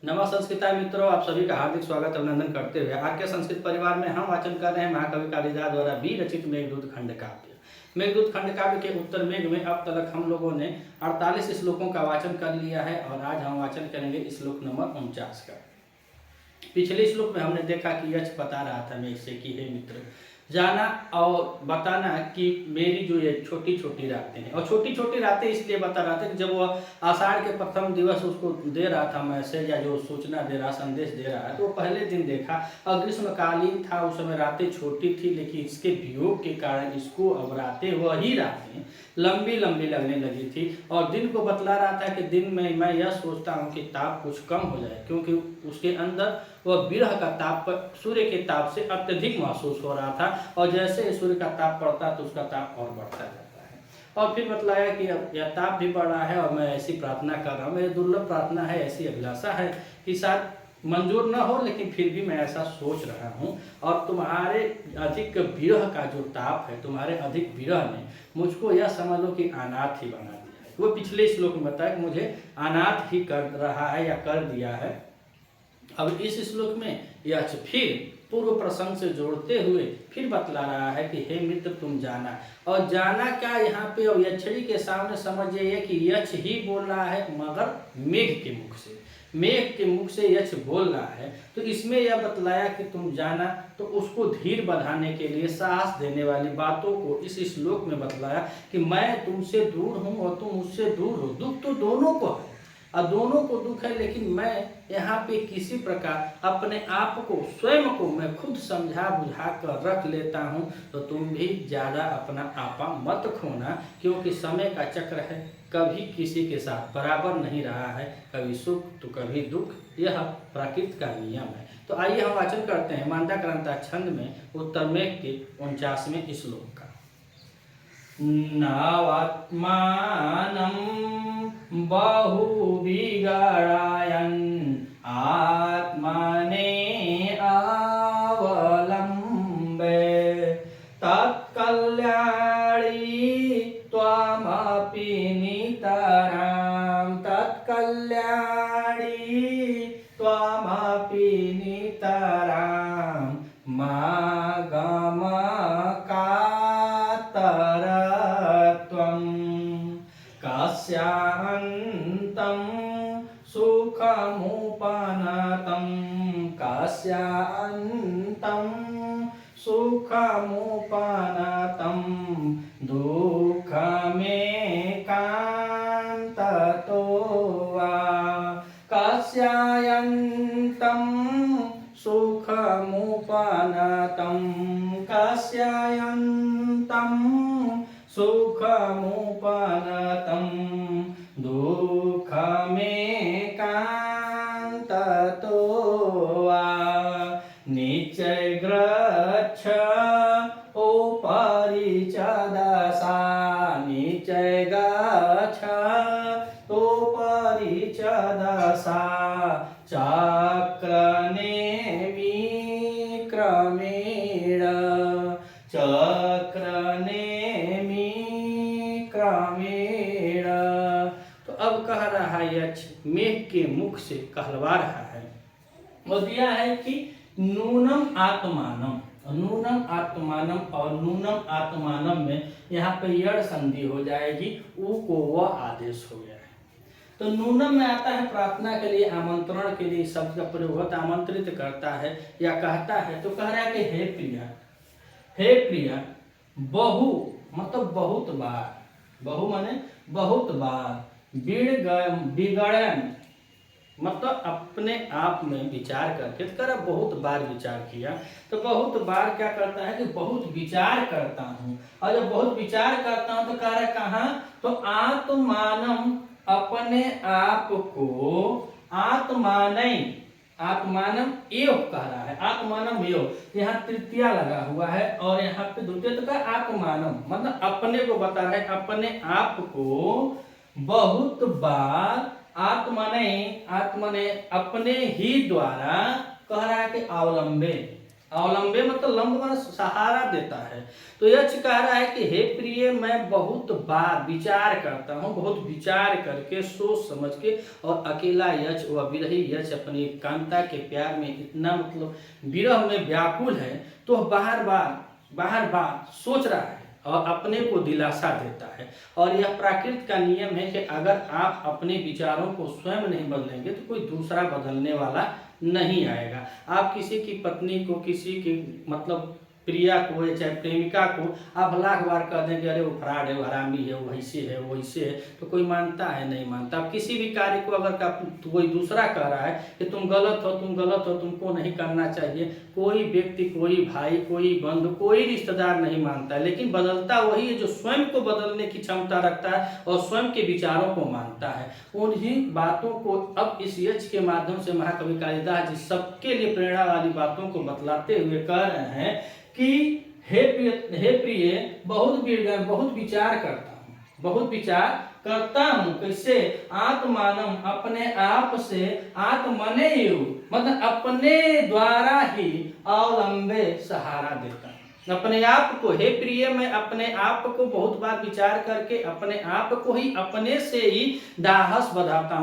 नमः संस्कृता मित्रों, आप सभी का हार्दिक स्वागत अभिनंदन करते हुए आज के संस्कृत परिवार में हम वाचन कर रहे हैं महाकवि कालिदास द्वारा विरचित मेघदूत खंड काव्य। मेघदूत खंड काव्य के उत्तर मेघ में अब तक हम लोगों ने 48 श्लोकों का वाचन कर लिया है और आज हम वाचन करेंगे श्लोक नंबर 49 का। पिछले श्लोक में हमने देखा कि यक्ष बता रहा था मेघ से कि हे मित्र, जाना और बताना कि मेरी जो ये छोटी छोटी रातें हैं, और छोटी छोटी रातें इसलिए बता रहा था कि जब वह आषाढ़ के प्रथम दिवस उसको दे रहा था मैसेज या जो सूचना दे रहा संदेश दे रहा है, तो पहले दिन देखा और ग्रीष्मकालीन था, उस समय रातें छोटी थी, लेकिन इसके वियोग के कारण इसको अब रातें वही रातें लंबी लंबी लगने लगी थी। और दिन को बतला रहा था कि दिन में मैं यह सोचता हूँ कि ताप कुछ कम हो जाए, क्योंकि उसके अंदर वह विरह का ताप सूर्य के ताप से अत्यधिक महसूस हो रहा था, और जैसे सूर्य का ताप पड़ता तो उसका ताप और बढ़ता जाता है। और फिर बतलाया कि यह ताप भी बढ़ रहा है और मैं ऐसी प्रार्थना कर रहा हूँ, मेरी दुर्लभ प्रार्थना है, ऐसी अभिलाषा है कि शायद मंजूर न हो, लेकिन फिर भी मैं ऐसा सोच रहा हूँ। और तुम्हारे अधिक विरह का जो ताप है, तुम्हारे अधिक विरह ने मुझको यह समझ लो कि अनाथ ही बना दिया है। वो पिछले श्लोक में बताया कि मुझे अनाथ ही कर रहा है या कर दिया है। अब इस श्लोक में यह फिर पूर्व प्रसंग से जोड़ते हुए फिर बतला रहा है कि हे मित्र तुम जाना, और जाना क्या यहाँ पे, और यक्षिणी के सामने समझ जाइए कि यक्ष ही बोल रहा है, मगर मेघ के मुख से, मेघ के मुख से यक्ष बोल रहा है। तो इसमें यह बतलाया कि तुम जाना, तो उसको धीर बढ़ाने के लिए साहस देने वाली बातों को इस श्लोक में बतलाया कि मैं तुमसे दूर हूँ और तुम मुझसे दूर हो। दुख तो दोनों को है और दोनों को दुख है, लेकिन मैं यहाँ पे किसी प्रकार अपने आप को, स्वयं को मैं खुद समझा बुझा कर रख लेता हूँ। तो तुम भी ज़्यादा अपना आपा मत खोना, क्योंकि समय का चक्र है, कभी किसी के साथ बराबर नहीं रहा है, कभी सुख तो कभी दुख, यह प्रकृति का नियम है। तो आइए हम वाचन करते हैं मांडा क्रांता छंद में उत्तर मेघ के 49वें श्लोक का। नावात्मानं बहुविगड़ायन् आत्मने अवलम्बे तत्कल्याणी त्वामपि नितरां तत्कल्याणी त्वामपि नितरां कस्यान्तं सुखमुपनतं कस्यान्तं सुखमुपनतं दुःखमेकान्ततो वा कस्यान्तं सुखमुपनतं कस्यान्तं सुखमुपनतं दुःखमेकान्ततो वा निचैर्गच्छ उपरि च दशा निचैर्गच्छ उपरि च दशा चक्रनेमि क्रमेण चक्रनेमि क्रमेण। तो अब कह रहा है यक्ष मेघ के मुख से कहलवा रहा है, और दिया है कि नूनम आत्मानम, नूनम आत्मानम, और नूनम आत्मानम में यहाँ पे यड़ संधि हो जाएगी, ऊ को वह आदेश हो गया है। तो नूनम में आता है प्रार्थना के लिए, आमंत्रण के लिए शब्द का प्रयोग होता, आमंत्रित करता है या कहता है। तो कह रहा है कि हे प्रिया, हे प्रिया, बहु मतलब बहुत बार, बहु माने बहुत बार, बिगड़न मतलब अपने आप में विचार करके, तो कह रहा बहुत बार विचार किया। तो बहुत बार क्या करता है कि बहुत विचार करता हूँ, और जब बहुत विचार करता हूँ तो कह रहा है कहाँ, तो आत्मानम अपने आप को, आत्मानई आत्मानम एव कह रहा है, आत्मानम एव, यहाँ तृतीया लगा हुआ है और यहाँ पे द्वितीय तो का आत्मानम मतलब अपने को बता रहे, अपने आप को बहुत बार, आत्मने आत्मने अपने ही द्वारा, कह रहा है कि अवलंबे अवलंबे मतलब लंब माने सहारा देता है। तो यक्ष कह रहा है कि हे प्रिय, मैं बहुत बार विचार करता हूँ, बहुत विचार करके सोच समझ के, और अकेला यक्ष व विरही यक्ष अपनी कांता के प्यार में इतना मतलब विरह में व्याकुल है, तो बार बार सोच रहा है और अपने को दिलासा देता है। और यह प्रकृति का नियम है कि अगर आप अपने विचारों को स्वयं नहीं बदलेंगे तो कोई दूसरा बदलने वाला नहीं आएगा। आप किसी की पत्नी को, किसी की मतलब प्रिया को या चाहे प्रेमिका को आप लाख बार कह दें कि अरे वो फ्रॉड है, वो हरामी है, वो ऐसे है, वो ऐसे है, तो कोई मानता है? नहीं मानता। आप किसी भी कार्य को अगर कोई दूसरा कह रहा है कि तुम गलत हो, तुमको नहीं करना चाहिए, कोई व्यक्ति, कोई भाई, कोई बंधु, कोई रिश्तेदार नहीं मानता है। लेकिन बदलता वही है जो स्वयं को बदलने की क्षमता रखता है और स्वयं के विचारों को मानता है। उन्हीं बातों को अब इस यक्ष के माध्यम से महाकवि कालिदास जी सबके लिए प्रेरणा वाली बातों को बतलाते हुए कह रहे हैं कि हे प्रिय, बहुत विचार करता हूँ। कैसे? आत्मानम, अपने आप से, आत्मने मतलब अपने द्वारा ही, अवलंबे सहारा देता हूँ अपने आप को। हे प्रिय, मैं अपने आप को बहुत बार विचार करके अपने आप को ही अपने से ही साहस बढ़ाता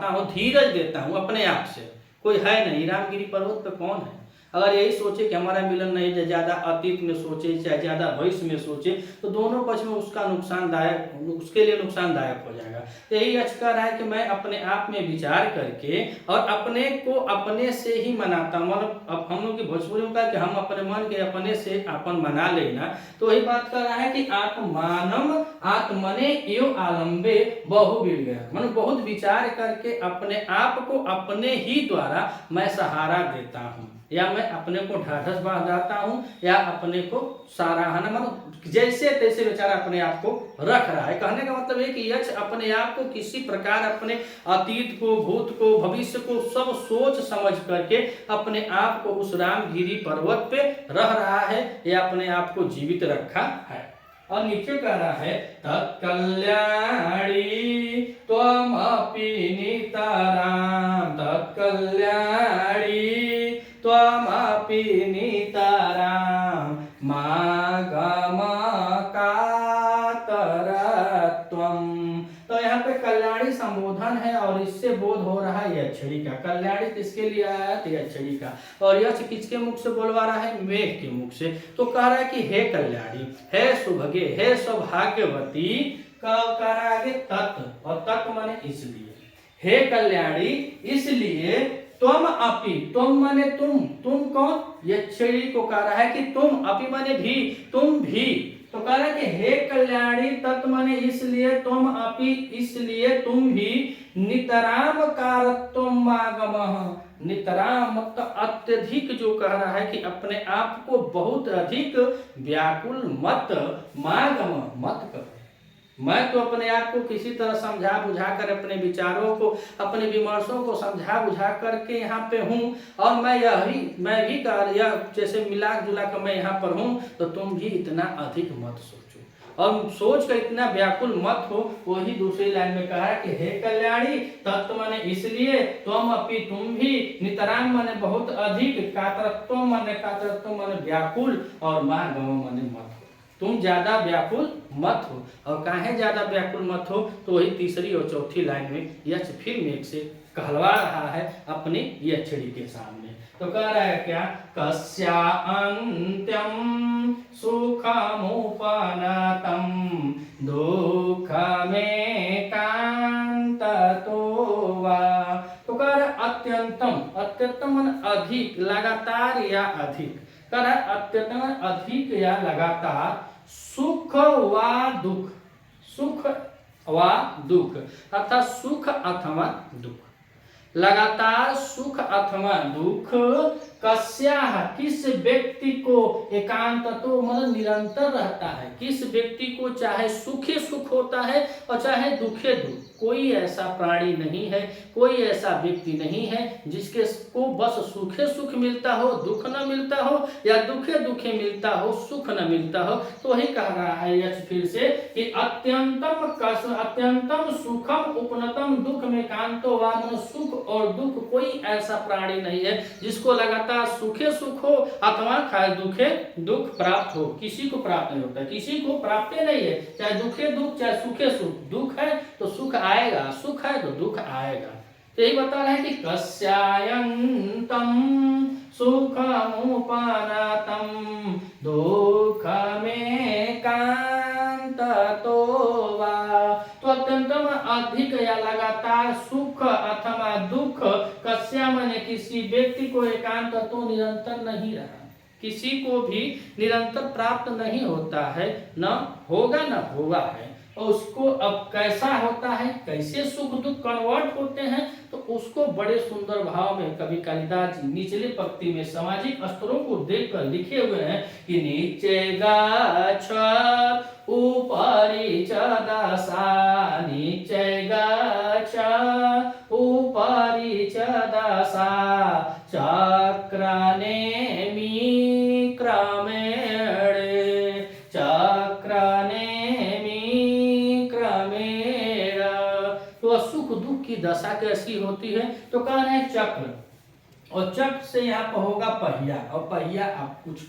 हूँ, धीरज देता हूँ अपने आप से। कोई है नहीं, रामगिरी पर्वत पे कौन है? अगर यही सोचे कि हमारा मिलन नहीं, ज़्यादा अतीत में सोचे चाहे ज़्यादा भविष्य में सोचे, तो दोनों पक्ष में उसके लिए नुकसानदायक हो जाएगा। तो यही यक्ष कह रहा है कि मैं अपने आप में विचार करके और अपने को अपने से ही मनाता हूँ। मतलब अब हम लोग की भोजपुरी में कहा कि हम अपने मन के अपने से अपन मना लेना, तो वही बात कर रहा है कि आत्मानम आत्मने एवं आलम्बे बहुवीर गया, मतलब बहुत विचार करके अपने आप को अपने ही द्वारा मैं सहारा देता हूँ, या मैं अपने को ढाढ़स बढ़ाता हूँ, या अपने को सराहना, मतलब जैसे तैसे बेचारा अपने आप को रख रहा है। कहने का मतलब है कि यक्ष अपने आप को किसी प्रकार अपने अतीत को, भूत को, भविष्य को सब सोच समझ करके अपने आप को उस रामगिरी पर्वत पे रह रहा है, या अपने आप को जीवित रखा है। और नीचे कह रहा है तत्कल्याणी त्वमपि नितरां, तत्कल्याणी त्वमपि नितरां मागम कातरत्वम्। तो यहाँ पे कल्याणी संबोधन है और इससे बोध हो रहा है यक्षिणी का। कल्याणी किसके लिए आया है? तो यक्षिणी का। और यक्ष किसके मुख से बोलवा रहा है? मेघ के मुख से। तो कह रहा है कि हे कल्याणी, हे सुभगे, हे सौभाग्यवती, कह रहा है तत्, और तत् माने इसलिए। हे कल्याणी, इसलिए तुम अपि, तुम माने तुम कौन? यक्षिणी को कह रहा है कि तुम, अपि माने भी, तुम भी। तो कह रहा है कि हे कल्याणी, तत् माने इसलिए, तुम अपि इसलिए, तुम भी, नितराम कारत्वम आगमः, नितराम मतलब अत्यधिक, जो कह रहा है कि अपने आप को बहुत अधिक व्याकुल मत मत करो। मैं तो अपने आप को किसी तरह समझा बुझा कर, अपने विचारों को, अपने विमर्शों को समझा बुझा करके यहाँ पे हूँ, और मैं भी जैसे मिला जुला कर मैं यहाँ पर हूँ, तो तुम भी इतना अधिक मत सोचो और सोच कर इतना व्याकुल मत हो। वही दूसरी लाइन में कहा है कि हे कल्याणी, तत्व माने इसलिए, तुम अपि तुम भी, नितराम माने बहुत अधिक, कातरत्व माने व्याकुल, और महागम माने मत हो, तुम ज्यादा व्याकुल मत हो। और काहे ज्यादा व्याकुल मत हो? तो वही तीसरी और चौथी लाइन में यक्ष फिर मेघ से कहलवा रहा है अपनी यक्षिणी के सामने। तो कह रहा है क्या? कस्या अंत्यम सुखमुपनतम दुःखमे कांततो वा। तो कह रहा है अत्यंतम मन अधिक, लगातार या अधिक। कह रहा है अत्यंतम अधिक या लगातार, सुख वा दुख अर्थात सुख अथवा दुख, लगातार सुख अथवा दुख, कस्या, किस व्यक्ति को, एकांत तो मतलब निरंतर रहता है, किस व्यक्ति को चाहे सुखे सुख होता है और चाहे दुखे दुख। कोई ऐसा प्राणी नहीं है, कोई ऐसा व्यक्ति नहीं है जिसके को बस सुखे सुख मिलता हो, दुख न मिलता हो, या दुखे दुखे मिलता हो, सुख न मिलता हो। तो वही कह रहा है यक्ष फिर से कि अत्यंतम सुखम उपनतम दुख में कांतो वा, सुख और दुख कोई ऐसा प्राणी नहीं है जिसको लगातार सुखे सुख हो अथवा दुखे दुख प्राप्त हो। किसी को प्राप्त नहीं होता, किसी को प्राप्त नहीं है, चाहे दुखे दुख चाहे सुखे सुख। दुख है तो सुख आएगा, सुख है तो दुख आएगा। तो यही बता रहे हैं कि कस्यायन्तम सुखमुपनतं दुःखमेकान्ततो वा। तो अत्यंतम अधिक या लगातार सुख अथवा दुख कस्या माने किसी व्यक्ति को एकांत तो निरंतर नहीं रहा, किसी को भी निरंतर प्राप्त नहीं होता है, न होगा न हुआ है। और उसको अब कैसा होता है, कैसे सुख दुख कन्वर्ट होते हैं, तो उसको बड़े सुंदर भाव में कवि कालिदास जी निचले पंक्ति में सामाजिक स्तरों को देखकर लिखे हुए हैं कि नीचे गच्छ ऊपरी च दशा, नीचे गच्छ ऊपरी च दशा, चक्रनेमि क्रमेण, चक्रनेमि क्रमेण। तो सुख दुख की दशा कैसी होती है, तो कह रहे हैं चक्र, और चक्र से यहाँ पर होगा पहिया, और पहिया आप कुछ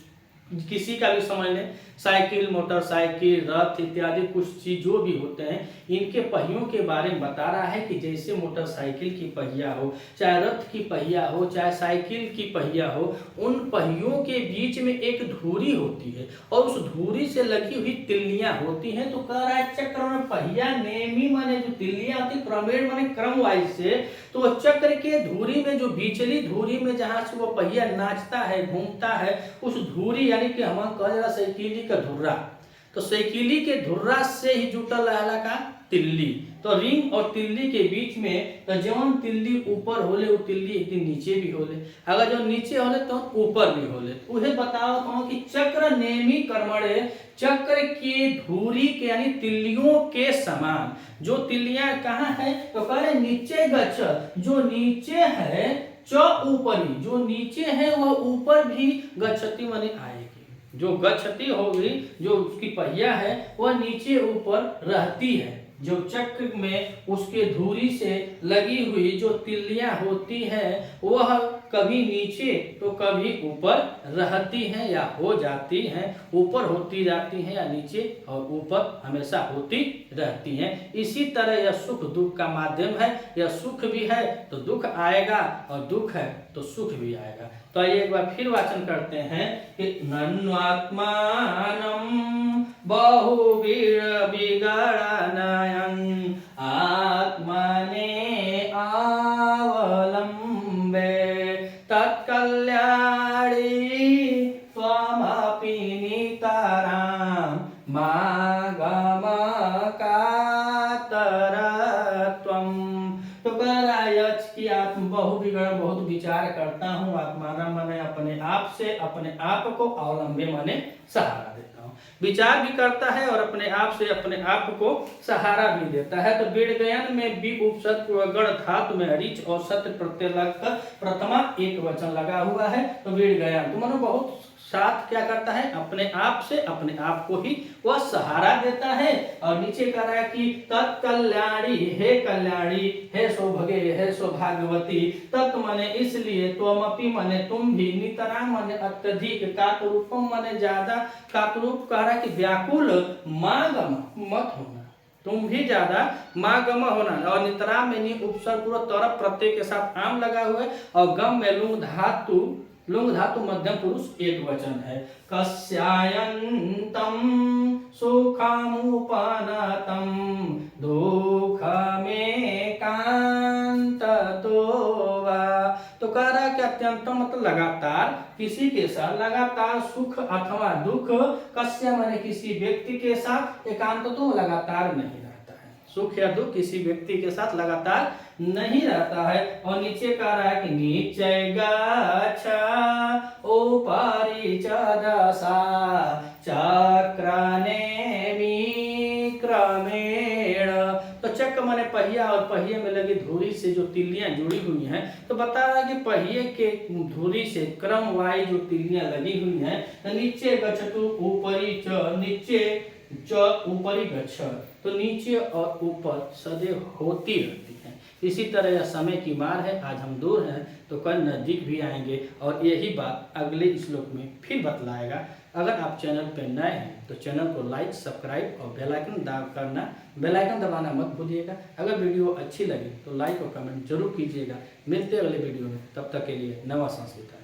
किसी का भी समझ लें, साइकिल मोटरसाइकिल रथ इत्यादि कुछ चीज जो भी होते हैं इनके पहियों के बारे में बता रहा है कि जैसे मोटरसाइकिल की पहिया हो, चाहे रथ की पहिया हो, चाहे साइकिल की पहिया हो, उन पहियों के बीच में एक धुरी होती है और उस धुरी से लगी हुई तिल्लियां होती हैं। तो कह रहा है चक्र में पहिया नेमी माने जो तिल्लियां होती, क्रमेण माने क्रम वाइज से। तो चक्र के धुरी में जो बीचली धुरी में जहां से वो पहिया नाचता है घूमता है, उस धुरी यानी कि हम कह रहा साइकिली का धुर्रा, तो साइकिली के धुर्रा से ही जुटल रहला का तिल्ली। तो रिंग और तिल्ली के बीच में तो जवन तिल्ली ऊपर होले वो तिल्ली एक दिन नीचे भी होले, अगर जो नीचे होले तो ऊपर भी होले। उहे बताओ तो कि चक्र नेमी कर्मणे, चक्र के धुरी के यानी तिल्लियों के समान। जो तिल्लियां कहाँ है, तो कह रहे नीचे गच्छ, जो नीचे है, च ऊपरी, जो नीचे है वह ऊपर भी गच्छति माने आएगी। जो गच्छति होगी, जो उसकी पहिया है वह नीचे ऊपर रहती है। जो चक्र में उसके धुरी से लगी हुई जो तिल्लियां होती हैं वह कभी नीचे तो कभी ऊपर रहती हैं या हो जाती हैं, ऊपर होती जाती हैं या नीचे और ऊपर हमेशा होती रहती हैं। इसी तरह यह सुख दुख का माध्यम है, यह सुख भी है तो दुख आएगा और दुख है तो सुख भी आएगा। तो आइए एक बार फिर वाचन करते हैं कि नन्वात्मानं बहुविगणनयन् आत्मने आवलम्बे तत्कल्याणी त्वमपि नितरां मागमकातरत्वम्। तो कह रहा है कि आत्म बहुविगण बहुत विचार करता हूँ, आत्माना माने अपने आप से, अपने आप को अवलंबे माने सहारा देता हूँ। विचार भी करता है और अपने आप से अपने आप को सहारा भी देता है। तो वेदगयन में भी उपसर्ग गण धातु में रिच और सत्य प्रत्यय लगकर प्रथमा एक वचन लगा हुआ है। तो वेदगयन तो मानो बहुत साथ क्या करता है, अपने आप से अपने आप को ही वह सहारा देता है। और नीचे कह रहा है कि तत्कल्याणी, हे कल्याणी, हे सौभगे, हे सौभाग्यवती, तत् माने इसलिए, त्वमपि माने तुम भी, नितरां माने अत्यधिक, कातरूपम माने ज्यादा, कातरूप कह रहा है कि व्याकुल, मागम मत होना, तुम भी ज्यादा मागम होना। और नितरां में नी उपसर्ग पूर्व तरफ प्रत्यय के साथ आम लगा हुआ है और गम में लुंग धातु मध्यम पुरुष एक वचन है। कस्यायन्तं सुखमुपनतं दुःखमेकान्ततो वा। तो कह रहा है कि अत्यंत मतलब लगातार, किसी के साथ लगातार सुख अथवा दुख, कस्य माने किसी व्यक्ति के साथ, एकांत तो लगातार नहीं रहता है। सुख या दुख किसी व्यक्ति के साथ लगातार नहीं रहता है। और नीचे कह रहा है कि नीचे गच्छ ऊपरी च दशा चक्रनेमि क्रमेण। तो चक्र माने पहिया और पहिए में लगी धुरी से जो तिल्लियां जुड़ी हुई हैं, तो बता रहा है कि पहिए के धुरी से क्रम वाइज जो तिल्लियां लगी हुई हैं, नीचे गच्छतु ऊपरी च, नीचे च ऊपरी गच्छ, तो नीचे और ऊपर सदैव होती रहती है। इसी तरह यह समय की मार है, आज हम दूर हैं तो कल नज़दीक भी आएंगे, और यही बात अगले श्लोक में फिर बतलाएगा। अगर आप चैनल पर नए हैं तो चैनल को लाइक, सब्सक्राइब और बेल आइकन दबाना मत भूलिएगा। अगर वीडियो अच्छी लगी तो लाइक और कमेंट जरूर कीजिएगा। मिलते हैं अगले वीडियो में, तब तक के लिए नमः संस्कृत।